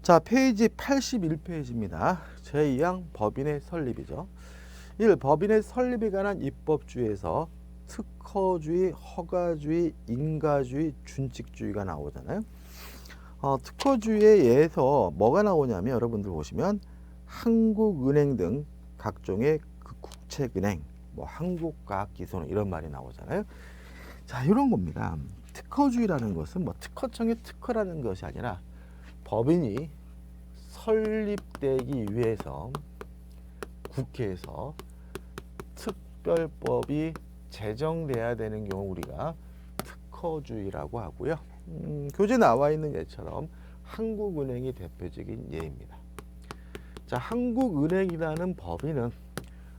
자, 페이지 81페이지입니다. 제2항 법인의 설립이죠. 1. 법인의 설립에 관한 입법주의에서 특허주의, 허가주의, 인가주의, 준칙주의가 나오잖아요. 특허주의에 의해서 뭐가 나오냐면 여러분들 보시면 한국은행 등 각종의 그 국책은행, 뭐 한국과학기술 이런 말이 나오잖아요. 자, 이런 겁니다. 특허주의라는 것은 뭐 특허청의 특허라는 것이 아니라 법인이 설립되기 위해서 국회에서 특별법이 제정돼야 되는 경우 우리가 특허주의라고 하고요. 교재 나와 있는 예처럼 한국은행이 대표적인 예입니다. 자, 한국은행이라는 법인은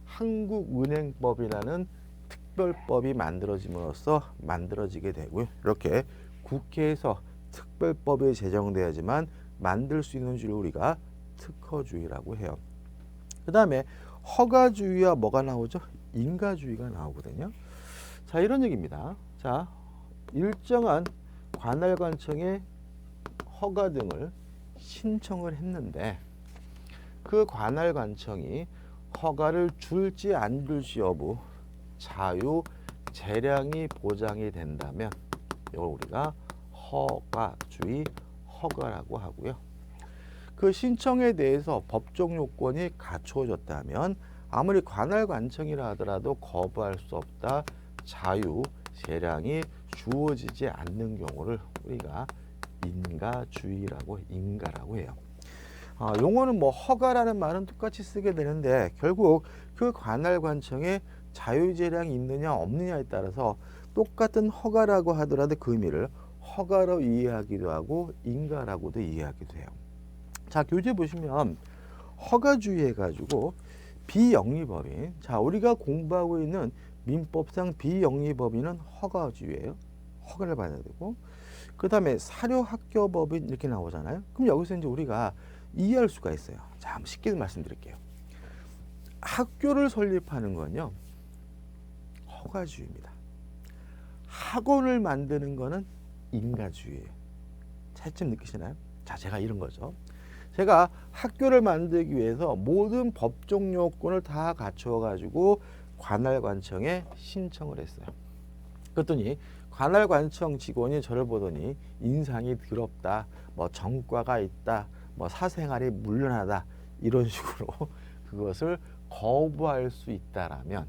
한국은행법이라는 특별법이 만들어짐으로써 만들어지게 되고요. 이렇게 국회에서 특별법이 제정돼야지만 만들 수 있는 주의를 우리가 특허주의라고 해요. 그 다음에 허가주의와 뭐가 나오죠? 인가주의가 나오거든요. 자, 이런 얘기입니다. 자, 일정한 관할관청에 허가 등을 신청을 했는데 그 관할관청이 허가를 줄지 안 줄지 여부 자유 재량이 보장이 된다면 이걸 우리가 허가주의 허가라고 하고요. 그 신청에 대해서 법적 요건이 갖추어졌다면 아무리 관할관청이라 하더라도 거부할 수 없다. 자유 재량이 주어지지 않는 경우를 우리가 인가주의라고 인가라고 해요. 용어는 뭐 허가라는 말은 똑같이 쓰게 되는데 결국 그 관할관청에 자유재량이 있느냐 없느냐에 따라서 똑같은 허가라고 하더라도 그 의미를 허가로 이해하기도 하고 인가라고도 이해하기도 해요. 자, 교재 보시면 허가주의 해가지고 비영리법인, 자, 우리가 공부하고 있는 민법상 비영리법인은 허가주의예요. 허가를 받아야 되고, 그 다음에 사료학교법인 이렇게 나오잖아요. 그럼 여기서 이제 우리가 이해할 수가 있어요. 자, 한번 쉽게 말씀드릴게요. 학교를 설립하는 건요 허가주의입니다. 학원을 만드는 거는 인가주의예요. 차이점 느끼시나요? 자, 제가 이런 거죠. 제가 학교를 만들기 위해서 모든 법적 요건을 다 갖추어 가지고 관할관청에 신청을 했어요. 그랬더니 관할관청 직원이 저를 보더니 인상이 더럽다, 뭐 전과가 있다, 뭐 사생활이 문란하다 이런 식으로 그것을 거부할 수 있다라면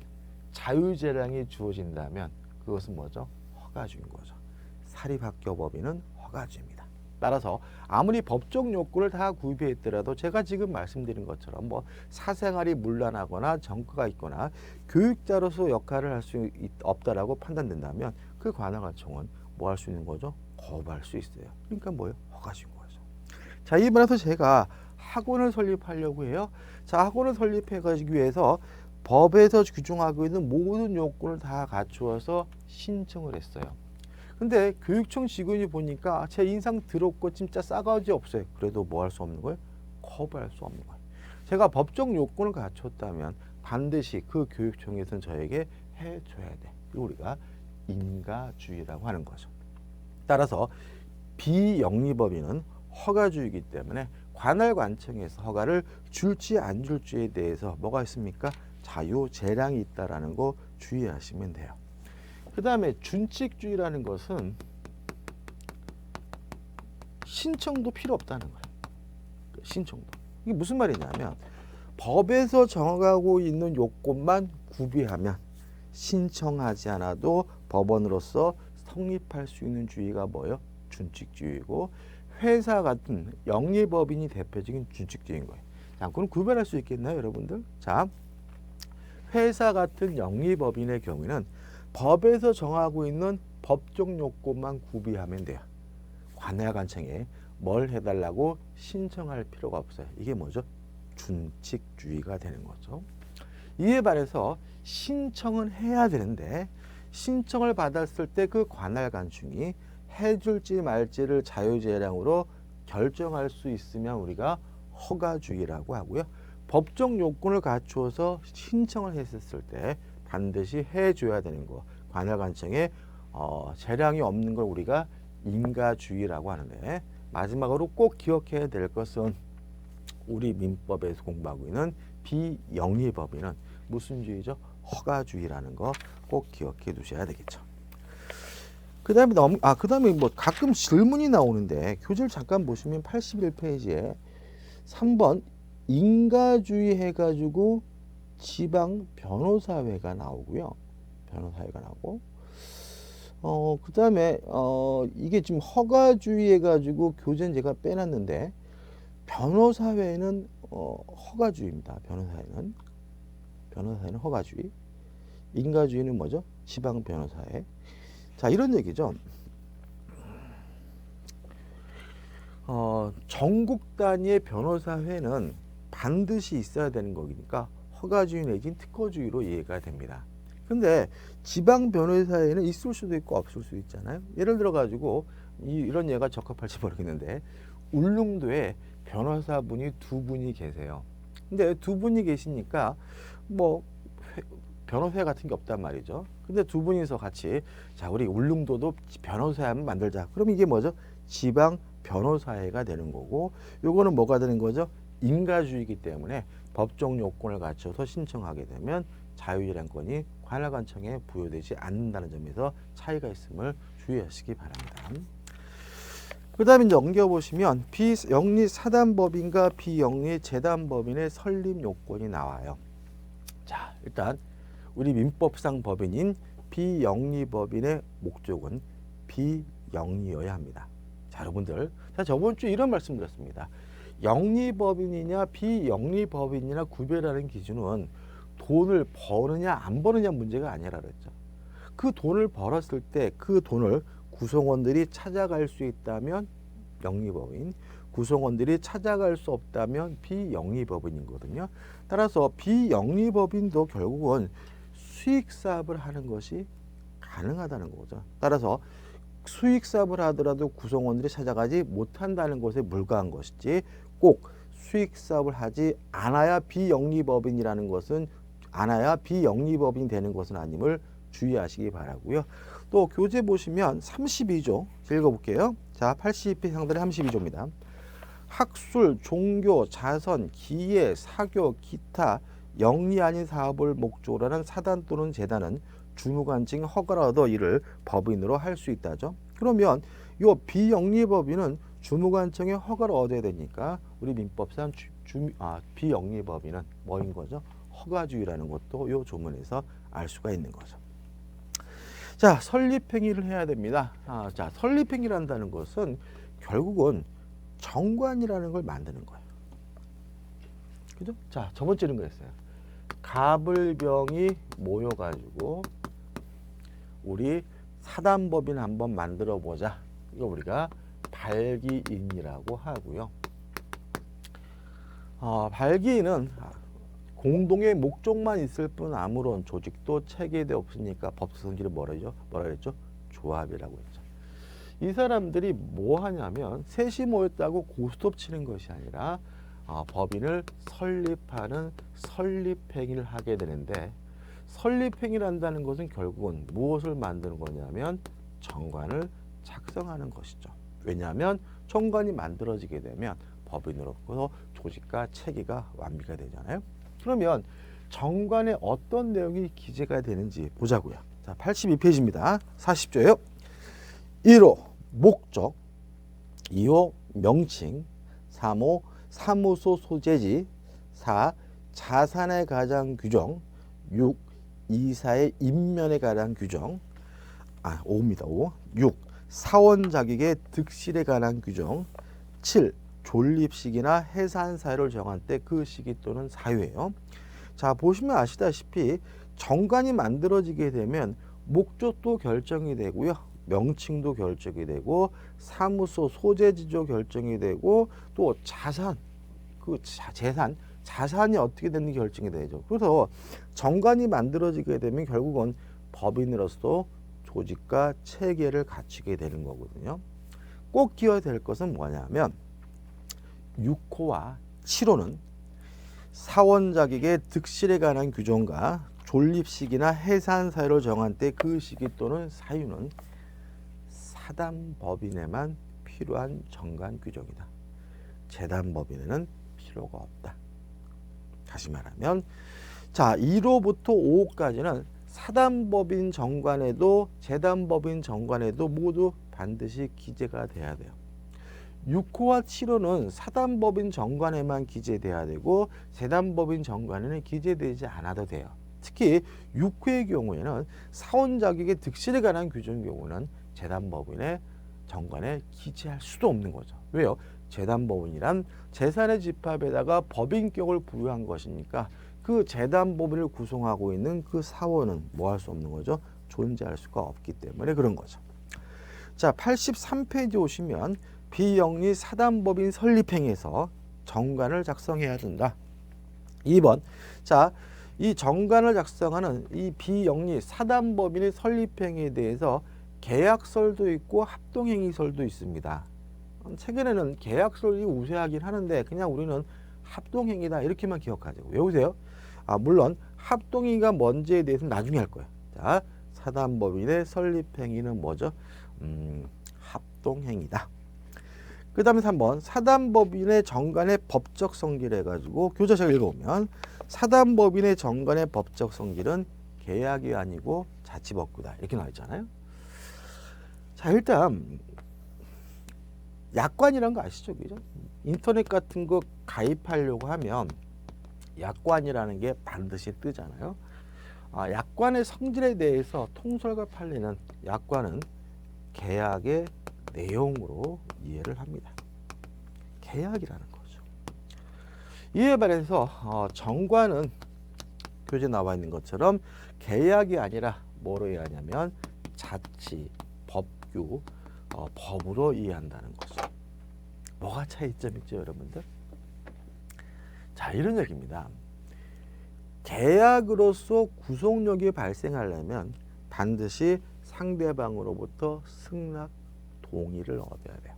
자유재량이 주어진다면 그것은 뭐죠? 허가주의인 거죠. 사립학교법인은 허가주의입니다. 따라서 아무리 법적 요건을 다 구비했더라도 제가 지금 말씀드린 것처럼 뭐 사생활이 문란하거나 전과가 있거나 교육자로서 역할을 할 수 없다라고 판단된다면 그 관할관청은 뭐 할 수 있는 거죠? 거부할 수 있어요. 그러니까 뭐예요? 허가주의인 거죠. 자, 이번에서 제가 학원을 설립하려고 해요. 자, 학원을 설립해가지고 위해서 법에서 규정하고 있는 모든 요건을 다 갖추어서 신청을 했어요. 근데 교육청 직원이 보니까 제 인상 더럽고 진짜 싸가지 없어요. 그래도 뭐 할 수 없는 거예요? 거부할 수 없는 거예요. 제가 법적 요건을 갖췄다면 반드시 그 교육청에서는 저에게 해줘야 돼. 우리가 인가주의라고 하는 거죠. 따라서 비영리법인은 허가주의이기 때문에 관할관청에서 허가를 줄지 안 줄지에 대해서 뭐가 있습니까? 자유 재량이 있다라는 거 주의하시면 돼요. 그 다음에 준칙주의라는 것은 신청도 필요 없다는 거예요. 신청도. 이게 무슨 말이냐면 법에서 정하고 있는 요건만 구비하면 신청하지 않아도 법원으로서 성립할 수 있는 주의가 뭐예요? 준칙주의고 회사 같은 영리법인이 대표적인 준칙주의인 거예요. 자, 그럼 구별할 수 있겠나요, 여러분들? 자, 회사 같은 영리법인의 경우에는 법에서 정하고 있는 법적 요건만 구비하면 돼요. 관할관청에 뭘 해달라고 신청할 필요가 없어요. 이게 뭐죠? 준칙주의가 되는 거죠. 이에 반해서 신청은 해야 되는데 신청을 받았을 때 그 관할관청이 해줄지 말지를 자유재량으로 결정할 수 있으면 우리가 허가주의라고 하고요. 법적 요건을 갖추어서 신청을 했었을 때 반드시 해줘야 되는 거. 관할관청에 재량이 없는 걸 우리가 인가주의라고 하는데 마지막으로 꼭 기억해야 될 것은 우리 민법에서 공부하고 있는 비영리법인은 무슨 주의죠? 허가주의라는 거 꼭 기억해 두셔야 되겠죠. 그다음에 그다음에 뭐 가끔 질문이 나오는데 교재를 잠깐 보시면 81페이지에 3번 인가주의 해가지고 지방 변호사회가 나오고요. 변호사회가 나오고 그다음에 이게 지금 허가주의 해가지고 교재는 제가 빼놨는데 변호사회는 허가주의입니다. 변호사회는 허가주의. 인가주의는 뭐죠? 지방 변호사회. 자, 이런 얘기죠. 전국 단위의 변호사회는 반드시 있어야 되는 거니까 허가주의 내지는 특허주의로 이해가 됩니다. 근데 지방 변호사회는 있을 수도 있고 없을 수도 있잖아요. 예를 들어 가지고 이런 예가 적합할지 모르겠는데 울릉도에 변호사분이 두 분이 계세요. 근데 두 분이 계시니까 뭐 변호사 같은 게 없단 말이죠. 근데 두 분이서 같이 자 우리 울릉도도 변호사회 한번 만들자. 그럼 이게 뭐죠? 지방 변호사회가 되는 거고 요거는 뭐가 되는 거죠? 인가주의이기 때문에 법정 요건을 갖춰서 신청하게 되면 자유재량권이 관할관청에 부여되지 않는다는 점에서 차이가 있음을 주의하시기 바랍니다. 그 다음에 넘겨보시면 비영리 사단법인과 비영리 재단법인의 설립 요건이 나와요. 자, 일단 우리 민법상 법인인 비영리법인의 목적은 비영리여야 합니다. 자, 여러분들, 저번 주에 이런 말씀 드렸습니다. 영리법인이냐 비영리법인이냐 구별하는 기준은 돈을 버느냐 안 버느냐 문제가 아니라 그랬죠. 그 돈을 벌었을 때 그 돈을 구성원들이 찾아갈 수 있다면 영리법인, 구성원들이 찾아갈 수 없다면 비영리법인이거든요. 따라서 비영리법인도 결국은 수익사업을 하는 것이 가능하다는 거죠. 따라서 수익사업을 하더라도 구성원들이 찾아가지 못한다는 것에 불과한 것이지 꼭 수익사업을 하지 않아야 비영리법인이라는 것은 비영리법인이 되는 것은 아님을 주의하시기 바라고요. 또 교재 보시면 32조 읽어볼게요. 자, 82페이지 상단의 32조입니다. 학술, 종교, 자선, 기예, 사교, 기타 영리 아닌 사업을 목적으로 하는 사단 또는 재단은 주무관청 허가를 얻어 이를 법인으로 할 수 있다죠. 그러면 이 비영리법인은 주무관청의 허가를 얻어야 되니까 우리 민법상 비영리법인은 뭐인 거죠? 허가주의라는 것도 이 조문에서 알 수가 있는 거죠. 자, 설립행위를 해야 됩니다. 자, 설립행위를 한다는 것은 결국은 정관이라는 걸 만드는 거예요. 그죠? 자, 저번 주에 이런 거였어요. 가불병이 모여가지고 우리 사단법인 한번 만들어 보자. 이거 우리가 발기인이라고 하고요. 발기인은 공동의 목적만 있을 뿐 아무런 조직도 체계도 없으니까 법적 성질을 뭐라 그랬죠? 조합이라고 했죠. 이 사람들이 뭐 하냐면 셋이 모였다고 고스톱 치는 것이 아니라 법인을 설립하는 설립행위를 하게 되는데 설립행위를 한다는 것은 결국은 무엇을 만드는 거냐면 정관을 작성하는 것이죠. 왜냐하면 정관이 만들어지게 되면 법인으로서 조직과 체계가 완비가 되잖아요. 그러면 정관에 어떤 내용이 기재가 되는지 보자고요. 자, 82페이지입니다. 40조예요. 1호 목적, 2호 명칭, 3호 사무소 소재지, 4 자산에 관한 규정, 6 이사의 임면에 관한 규정, 5입니다. 5. 6 사원 자격의 득실에 관한 규정, 7 존립 시기나 해산 사유를 정한 때 그 시기 또는 사유예요. 자, 보시면 아시다시피 정관이 만들어지게 되면 목적도 결정이 되고요. 명칭도 결정이 되고 사무소 소재지조 결정이 되고 또 자산, 자산이 어떻게 되는지 결정이 되죠. 그래서 정관이 만들어지게 되면 결국은 법인으로서 조직과 체계를 갖추게 되는 거거든요. 꼭 기억해야 될 것은 뭐냐면 6호와 7호는 사원 자격의 득실에 관한 규정과 존립 시기나 해산 사유를 정한 때 그 시기 또는 사유는 사단법인에만 필요한 정관 규정이다. 재단법인에는 필요가 없다. 다시 말하면 자 1호부터 5호까지는 사단법인 정관에도 재단법인 정관에도 모두 반드시 기재가 돼야 돼요. 6호와 7호는 사단법인 정관에만 기재돼야 되고 재단법인 정관에는 기재되지 않아도 돼요. 특히 6호의 경우에는 사원 자격의 득실에 관한 규정의 경우는 재단법인의 정관에 기재할 수도 없는 거죠. 왜요? 재단법인이란 재산의 집합에다가 법인격을 부여한 것이니까 그 재단법인을 구성하고 있는 그 사원은 뭐 할 수 없는 거죠? 존재할 수가 없기 때문에 그런 거죠. 자, 83페이지 오시면 비영리 사단법인 설립행에서 정관을 작성해야 된다. 2번. 자, 이 정관을 작성하는 이 비영리 사단법인의 설립행에 대해서 계약설도 있고 합동행위설도 있습니다. 최근에는 계약설이 우세하긴 하는데 그냥 우리는 합동행위다 이렇게만 기억하자고. 외우세요. 물론 합동행위가 뭔지에 대해서는 나중에 할 거예요. 자, 사단법인의 설립행위는 뭐죠? 합동행위다. 그 다음에 3번 사단법인의 정관의 법적 성질을 해가지고 교재책 읽어보면 사단법인의 정관의 법적 성질은 계약이 아니고 자치법규다 이렇게 나와 있잖아요. 자, 일단 약관이란 거 아시죠? 그죠? 인터넷 같은 거 가입하려고 하면 약관이라는 게 반드시 뜨잖아요. 약관의 성질에 대해서 통설과 판례는 약관은 계약의 내용으로 이해를 합니다. 계약이라는 거죠. 이에 반해서 정관은 교재에 나와 있는 것처럼 계약이 아니라 뭐로 이해하냐면 자치, 법규, 법으로 이해한다는 거죠. 뭐가 차이점이 있죠, 여러분들? 자, 이런 얘기입니다. 계약으로서 구속력이 발생하려면 반드시 상대방으로부터 승낙, 동의를 얻어야 돼요.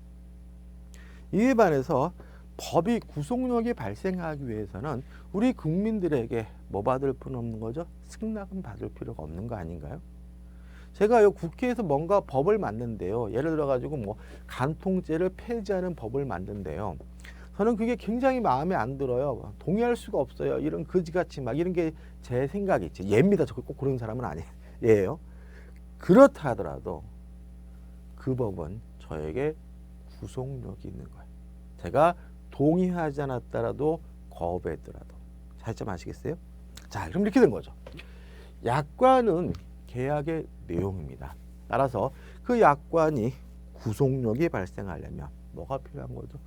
이에 반해서 법이 구속력이 발생하기 위해서는 우리 국민들에게 뭐 받을 필요 없는 거죠? 승낙은 받을 필요가 없는 거 아닌가요? 제가요 국회에서 뭔가 법을 만든대요. 예를 들어 가지고 뭐 간통죄를 폐지하는 법을 만든대요. 저는 그게 굉장히 마음에 안 들어요. 동의할 수가 없어요. 이런 거지같이 막 이런 게 제 생각이지. 예입니다. 저 꼭 그런 사람은 아니에요. 그렇다 하더라도 그 법은 저에게 구속력이 있는 거예요. 제가 동의하지 않았더라도 거부했더라도. 차이점 아시겠어요? 자, 그럼 이렇게 된 거죠. 약관은 계약의 내용입니다. 따라서 그 약관이 구속력이 발생하려면 뭐가 필요한 거죠?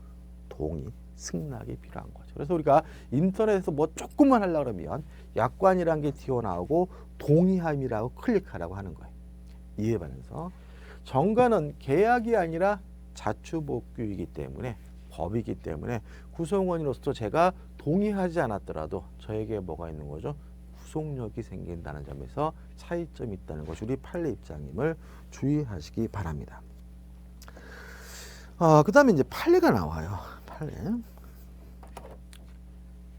동의, 승낙이 필요한 거죠. 그래서 우리가 인터넷에서 뭐 조금만 하려고 그러면 약관이라는 게 튀어나오고 동의함이라고 클릭하라고 하는 거예요. 이에 반해서 정관은 계약이 아니라 자추법규이기 때문에 법이기 때문에 구성원으로서 제가 동의하지 않았더라도 저에게 뭐가 있는 거죠? 구속력이 생긴다는 점에서 차이점이 있다는 것이 우리 판례 입장임을 주의하시기 바랍니다. 그 다음에 이제 판례가 나와요. 판례.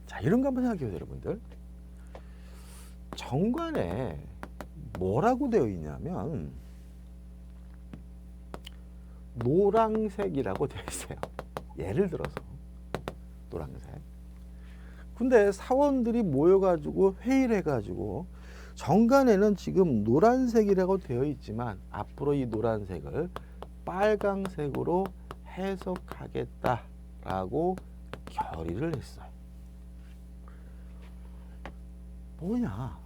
자, 이런 거 한번 생각해 보세요, 여러분들. 정관에 뭐라고 되어 있냐면 노란색이라고 되어 있어요. 예를 들어서 노란색. 근데 사원들이 모여가지고 회의를 해가지고 정관에는 지금 노란색이라고 되어 있지만 앞으로 이 노란색을 빨강색으로 해석하겠다라고 결의를 했어요. 뭐냐?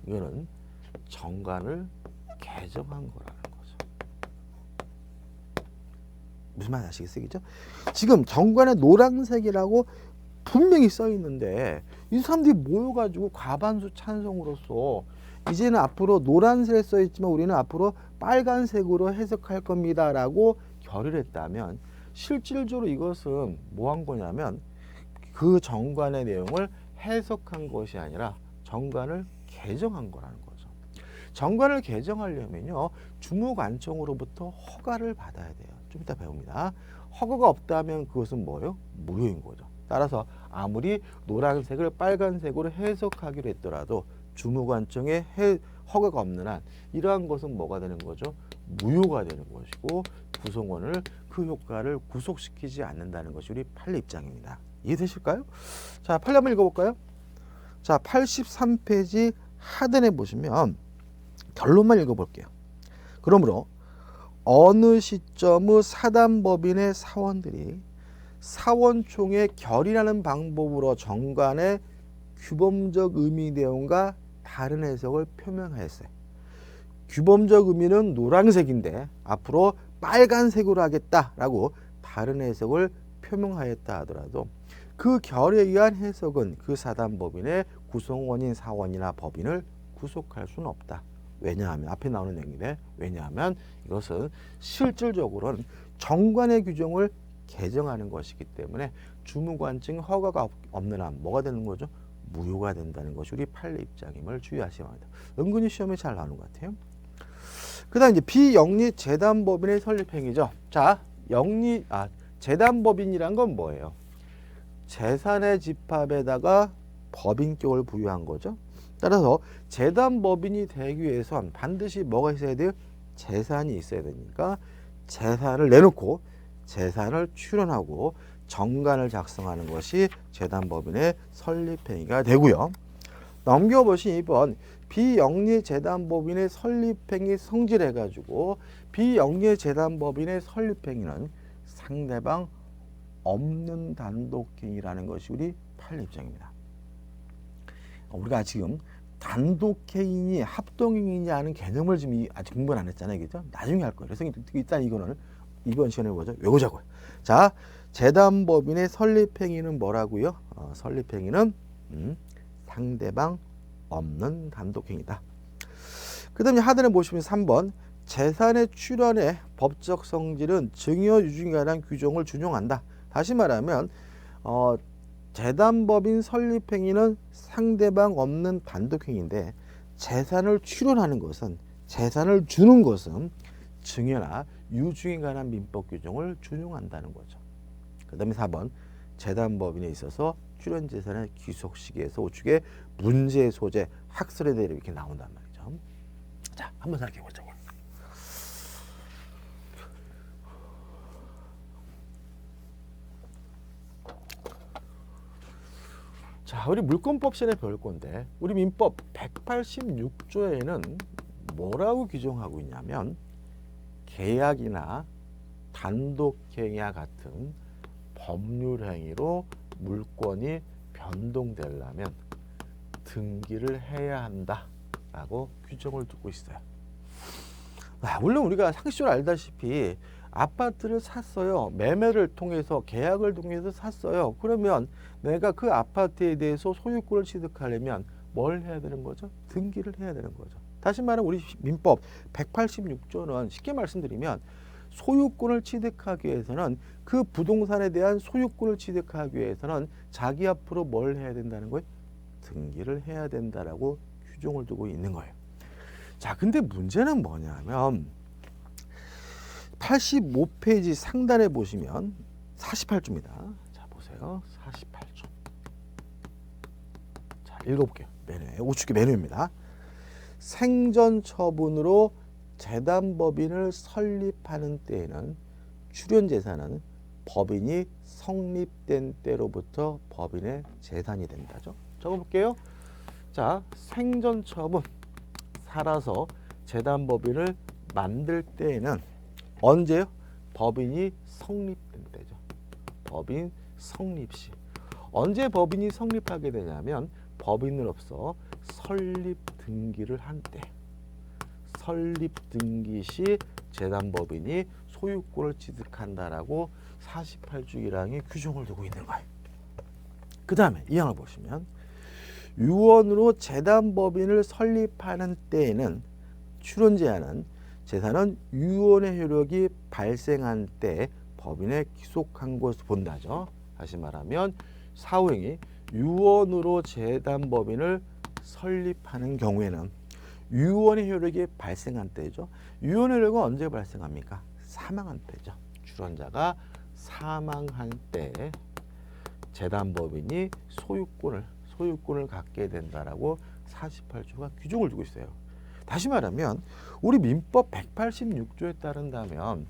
이거는 정관을 개정한 거라는 거죠. 무슨 말인지 아시겠어요? 그죠? 지금 정관에 노란색이라고 분명히 써 있는데 이 사람들이 모여가지고 과반수 찬성으로서 이제는 앞으로 노란색에 써 있지만 우리는 앞으로 빨간색으로 해석할 겁니다라고 결의를 했다면 실질적으로 이것은 뭐 한 거냐면 그 정관의 내용을 해석한 것이 아니라 정관을 개정한 거라는 거죠. 정관을 개정하려면요 주무관청으로부터 허가를 받아야 돼요. 좀 이따 배웁니다. 허가가 없다면 그것은 뭐예요? 무효인 거죠. 따라서 아무리 노란색을 빨간색으로 해석하기로 했더라도 주무관청에 허가가 없는 한 이러한 것은 뭐가 되는 거죠? 무효가 되는 것이고 구성원을 그 효과를 구속시키지 않는다는 것이 우리 판례 입장입니다. 이해되실까요? 자, 판례 한번 읽어볼까요? 자, 83페이지 하단에 보시면 결론만 읽어볼게요. 그러므로 어느 시점의 사단법인의 사원들이 사원총회 결의라는 방법으로 정관의 규범적 의미 내용과 다른 해석을 표명하였어요. 규범적 의미는 노란색인데 앞으로 빨간색으로 하겠다라고 다른 해석을 표명하였다 하더라도 그 결의에 의한 해석은 그 사단법인의 구성원인 사원이나 법인을 구속할 수는 없다. 왜냐하면 앞에 나오는 내용인데 왜냐하면 이것은 실질적으로는 정관의 규정을 개정하는 것이기 때문에 주무관증 허가가 없는 한 뭐가 되는 거죠? 무효가 된다는 것이 우리 판례 입장임을 주의하셔야 합니다. 은근히 시험에 잘 나오는 것 같아요. 그다음 이제 비영리 재단법인의 설립행위죠. 자, 재단법인이란 건 뭐예요? 재산의 집합에다가 법인격을 부여한 거죠. 따라서 재단법인이 되기 위해선 반드시 뭐가 있어야 돼요? 재산이 있어야 되니까 재산을 내놓고 재산을 출연하고 정관을 작성하는 것이 재단법인의 설립행위가 되고요. 넘겨보신 2번 비영리 재단법인의 설립행위 성질해가지고 비영리 재단법인의 설립행위는 상대방 없는 단독행위라는 것이 우리 판례 입장입니다. 우리가 지금 단독행위니 합동행위니 하는 개념을 지금 아직 공부를 안 했잖아요. 그죠? 나중에 할 거예요. 그래서 일단 이거는 이번 시간에 보죠. 외우자고요. 자, 재단법인의 설립행위는 뭐라고요? 설립행위는 상대방 없는 단독행위다. 그 다음에 하단에 보시면 3번 재산의 출연의 법적 성질은 증여 유증에 관한 규정을 준용한다. 다시 말하면 재단법인 설립행위는 상대방 없는 단독행위인데 재산을 출연하는 것은 재산을 주는 것은 증여나 유증에 관한 민법 규정을 준용한다는 거죠. 그 다음에 4번 재단법인에 있어서 출연재산의 귀속 시기에서 우측에 문제 소재, 학설에 대해 이렇게 나온단 말이죠. 자, 한번 생각해 보자고. 자, 우리 물권법 시간에 배울 건데 우리 민법 186조에는 뭐라고 규정하고 있냐면 계약이나 단독행위와 같은 법률행위로 물권이 변동되려면 등기를 해야 한다라고 규정을 두고 있어요. 물론 우리가 상식적으로 알다시피 아파트를 샀어요. 매매를 통해서 계약을 통해서 샀어요. 그러면 내가 그 아파트에 대해서 소유권을 취득하려면 뭘 해야 되는 거죠? 등기를 해야 되는 거죠. 다시 말하면 우리 민법 186조는 쉽게 말씀드리면 소유권을 취득하기 위해서는 그 부동산에 대한 소유권을 취득하기 위해서는 자기 앞으로 뭘 해야 된다는 거예요? 등기를 해야 된다라고 규정을 두고 있는 거예요. 자, 근데 문제는 뭐냐면 85페이지 상단에 보시면 48조입니다. 자, 보세요. 48조. 자, 읽어볼게요. 매뉴, 우측에 매뉴입니다. 생전 처분으로 재단법인을 설립하는 때에는 출연재산은 법인이 성립된 때로부터 법인의 재산이 된다죠. 적어볼게요. 자, 생전 처분, 살아서 재단법인을 만들 때에는 언제요? 법인이 성립된 때죠. 법인 성립시. 언제 법인이 성립하게 되냐면 법인으로서 설립 등기를 한 때. 설립 등기 시 재단법인이 소유권을 취득한다라고 48조 1항에 규정을 두고 있는 거예요. 그 다음에 이 항을 보시면 유언으로 재단법인을 설립하는 때에는 출연제한은 재산은 유언의 효력이 발생한 때 법인에 귀속한 것을 본다죠. 다시 말하면 사후행위 유언으로 재단법인을 설립하는 경우에는 유언의 효력이 발생한 때죠. 유언의 효력은 언제 발생합니까? 사망한 때죠. 출연자가 사망한 때 재단법인이 소유권을 갖게 된다라고 48조가 규정을 두고 있어요. 다시 말하면 우리 민법 186조에 따른다면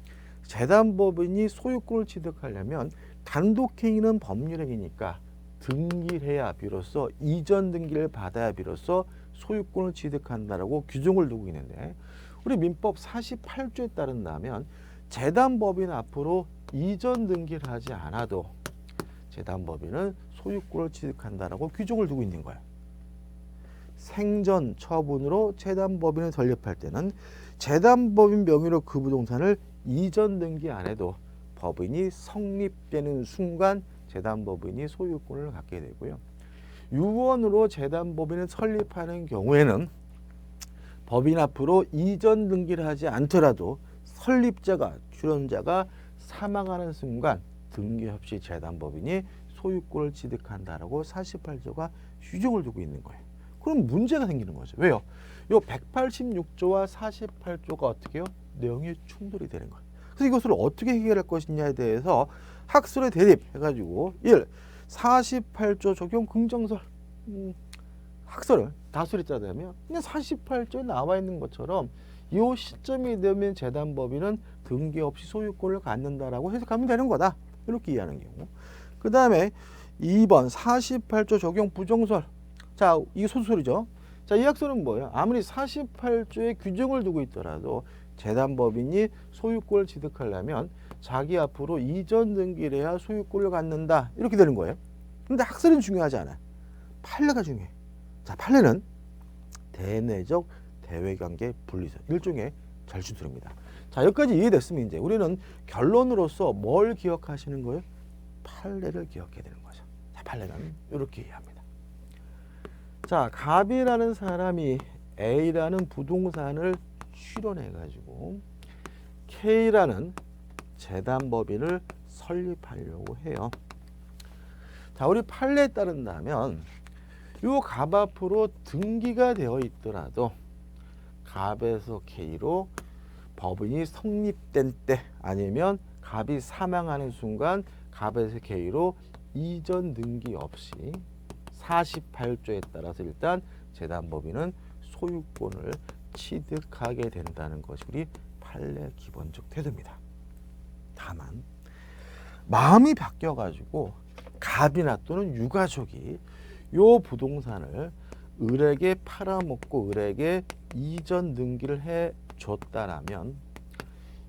재단법인이 소유권을 취득하려면 단독행위는 법률행위니까 등기를 해야 비로소 이전 등기를 받아야 비로소 소유권을 취득한다라고 규정을 두고 있는데 우리 민법 48조에 따른다면 재단법인 앞으로 이전 등기를 하지 않아도 재단법인은 소유권을 취득한다라고 규정을 두고 있는 거예요. 생전 처분으로 재단법인을 설립할 때는 재단법인 명의로 그 부동산을 이전 등기 안 해도 법인이 성립되는 순간 재단법인이 소유권을 갖게 되고요. 유언으로 재단법인을 설립하는 경우에는 법인 앞으로 이전 등기를 하지 않더라도 설립자가 출연자가 사망하는 순간 등기 없이 재단법인이 소유권을 취득한다라고 48조가 규정을 두고 있는 거예요. 그럼 문제가 생기는 거죠. 왜요? 요 186조와 48조가 어떻게 해요? 내용이 충돌이 되는 거예요. 그래서 이것을 어떻게 해결할 것이냐에 대해서 학설에 대립해가지고 1. 48조 적용 긍정설 학설을 다수를 짜자면 그냥 48조에 나와 있는 것처럼 이 시점이 되면 재단법인은 등기 없이 소유권을 갖는다라고 해석하면 되는 거다. 이렇게 이해하는 경우. 그 다음에 2번 48조 적용 부정설. 자, 이게 소설이죠. 자, 이 학설은 뭐예요? 아무리 48조에 규정을 두고 있더라도 재단법인이 소유권을 취득하려면 자기 앞으로 이전 등기를 해야 소유권을 갖는다. 이렇게 되는 거예요. 근데 학설은 중요하지 않아요. 판례가 중요해. 자, 판례는 대내적 대외관계 분리설. 일종의 절충술입니다. 자, 여기까지 이해됐으면 이제 우리는 결론으로서 뭘 기억하시는 거예요? 판례를 기억해야 되는 거죠. 자, 판례는 이렇게 이해합니다. 자, 갑이라는 사람이 A라는 부동산을 출연해가지고 K라는 재단법인을 설립하려고 해요. 자, 우리 판례에 따른다면 요 갑 앞으로 등기가 되어 있더라도 갑에서 K로 법인이 성립된 때 아니면 갑이 사망하는 순간 갑에서 K로 이전 등기 없이 48조에 따라서 일단 재단법인은 소유권을 취득하게 된다는 것이 우리 판례 기본적 태도입니다. 다만 마음이 바뀌어가지고 갑이나 또는 유가족이 요 부동산을 을에게 팔아먹고 을에게 이전 등기를 해줬다라면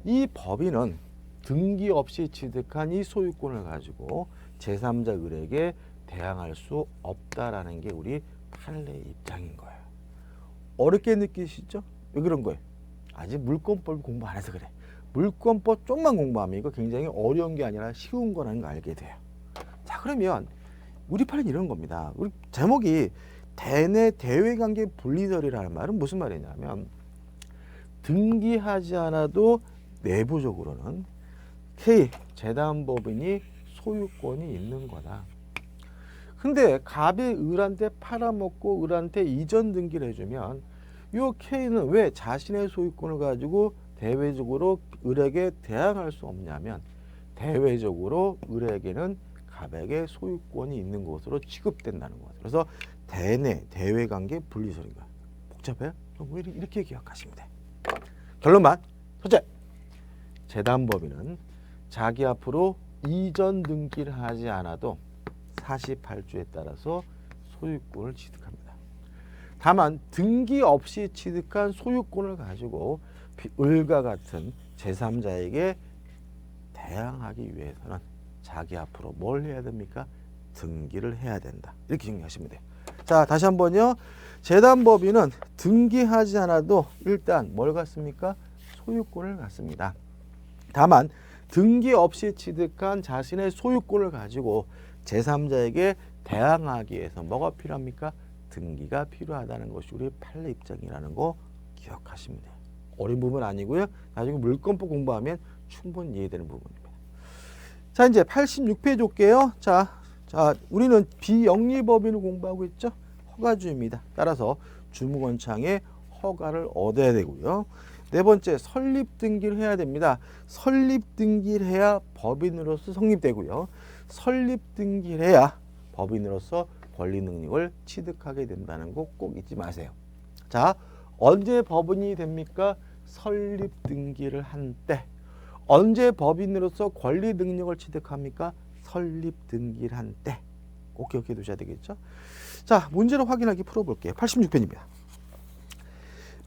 이 법인은 등기 없이 취득한 이 소유권을 가지고 제3자 을에게 대항할 수 없다라는 게 우리 판례 입장인 거예요. 어렵게 느끼시죠? 왜 그런 거예요? 아직 물권법 공부 안 해서 그래. 물권법 좀만 공부하면 이거 굉장히 어려운 게 아니라 쉬운 거라는 걸 알게 돼요. 자, 그러면 우리 판례는 이런 겁니다. 우리 제목이 대내 대외관계 분리설이라는 말은 무슨 말이냐면 등기하지 않아도 내부적으로는 K 재단법인이 소유권이 있는 거다. 근데 갑이 을한테 팔아먹고 을한테 이전 등기를 해주면 요 K는 왜 자신의 소유권을 가지고 대외적으로 을에게 대항할 수 없냐면 대외적으로 을에게는 갑에게 소유권이 있는 것으로 취급된다는 거죠. 그래서 대내 대외관계 분리설인가 복잡해요? 이렇게 기억하시면 돼. 결론만 첫째, 재단법인은 자기 앞으로 이전 등기를 하지 않아도 48조에 따라서 소유권을 취득합니다. 다만 등기 없이 취득한 소유권을 가지고 을과 같은 제3자에게 대항하기 위해서는 자기 앞으로 뭘 해야 됩니까? 등기를 해야 된다. 이렇게 정리하시면 돼요. 자, 다시 한번요. 재단법인은 등기하지 않아도 일단 뭘 갖습니까? 소유권을 갖습니다. 다만 등기 없이 취득한 자신의 소유권을 가지고 제3자에게 대항하기 위해서 뭐가 필요합니까? 등기가 필요하다는 것이 우리 판례 입장이라는 거 기억하시면 돼요. 어려운 부분 아니고요. 나중에 물권법 공부하면 충분히 이해되는 부분입니다. 자, 이제 86페이지 올게요. 자, 우리는 비영리법인을 공부하고 있죠. 허가주입니다. 따라서 주무관청의 허가를 얻어야 되고요. 네 번째, 설립 등기를 해야 됩니다. 설립 등기를 해야 법인으로서 성립되고요. 설립 등기를 해야 법인으로서 권리 능력을 취득하게 된다는 거 꼭 잊지 마세요. 자, 언제 법인이 됩니까? 설립 등기를 한 때. 언제 법인으로서 권리 능력을 취득합니까? 설립 등기를 한 때. 꼭 기억해 두셔야 되겠죠. 자, 문제를 확인하기 풀어볼게요. 86편입니다.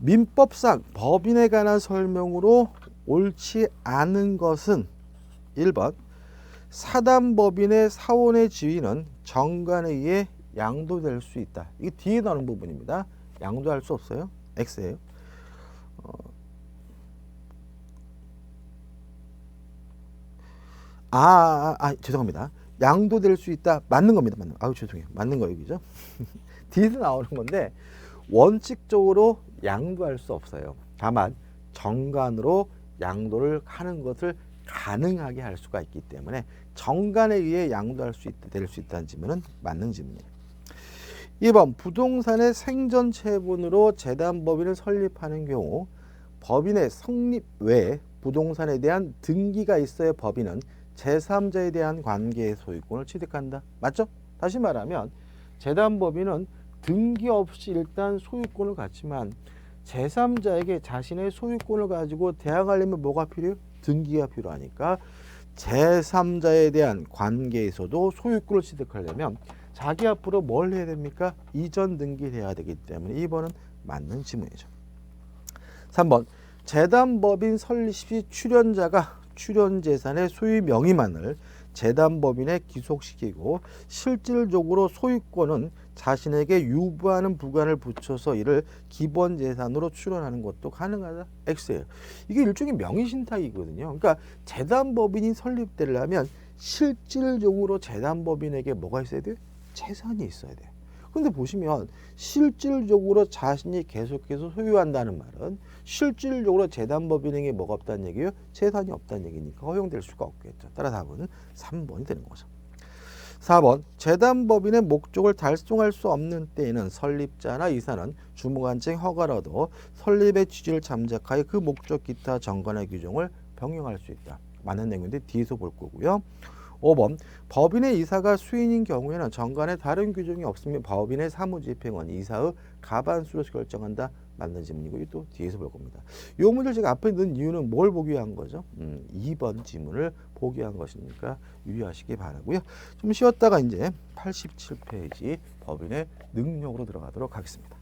민법상 법인에 관한 설명으로 옳지 않은 것은 1번 사단법인의 사원의 지위는 정관에 의해 양도될 수 있다. 이게 뒤에 나오는 부분입니다. 양도할 수 없어요. X예요. 죄송합니다. 양도될 수 있다. 맞는 겁니다. 맞는 거. 죄송해요. 맞는 거 여기죠. 뒤에서 나오는 건데 원칙적으로 양도할 수 없어요. 다만 정관으로 양도를 하는 것을 가능하게 할 수가 있기 때문에 정관에 의해 양도할 수 있다, 될 수 있다는 질문은 맞는 질문이에요. 2번 부동산의 생전체분으로 재단법인을 설립하는 경우 법인의 성립 외에 부동산에 대한 등기가 있어야 법인은 제3자에 대한 관계의 소유권을 취득한다. 맞죠? 다시 말하면 재단법인은 등기 없이 일단 소유권을 갖지만 제3자에게 자신의 소유권을 가지고 대항하려면 뭐가 필요해요? 등기가 필요하니까 제3자에 대한 관계에서도 소유권을 취득하려면 자기 앞으로 뭘 해야 됩니까? 이전 등기를 해야 되기 때문에 2번은 맞는 지문이죠. 3번 재단법인 설립 시 출연자가 출연재산의 소유 명의만을 재단법인에 기속시키고 실질적으로 소유권은 자신에게 유부하는 부관을 붙여서 이를 기본재산으로 출원하는 것도 가능하다. X예요. 이게 일종의 명의신탁이거든요. 그러니까 재단법인이 설립되려면 실질적으로 재단법인에게 뭐가 있어야 돼요? 재산이 있어야 돼요. 근데 보시면 실질적으로 자신이 계속해서 소유한다는 말은 실질적으로 재단법인에게 뭐가 없다는 얘기예요? 재산이 없다는 얘기니까 허용될 수가 없겠죠. 따라 답은 3번이 되는 거죠. 4번 재단법인의 목적을 달성할 수 없는 때에는 설립자나 이사는 주무관청 허가를 얻어 설립의 취지를 잠적하여 그 목적 기타 정관의 규정을 병행할 수 있다. 맞는 내용인데 뒤에서 볼 거고요. 5번 법인의 이사가 수인인 경우에는 정관에 다른 규정이 없으면 법인의 사무집행은 이사의 가반수로 결정한다. 맞는 질문이고 또 뒤에서 볼 겁니다. 이 문제를 제가 앞에 넣은 이유는 뭘 보기 위한 거죠? 2번 지문을 보기 위한 것이니까 유의하시기 바라고요. 좀 쉬었다가 이제 87페이지 법인의 능력으로 들어가도록 하겠습니다.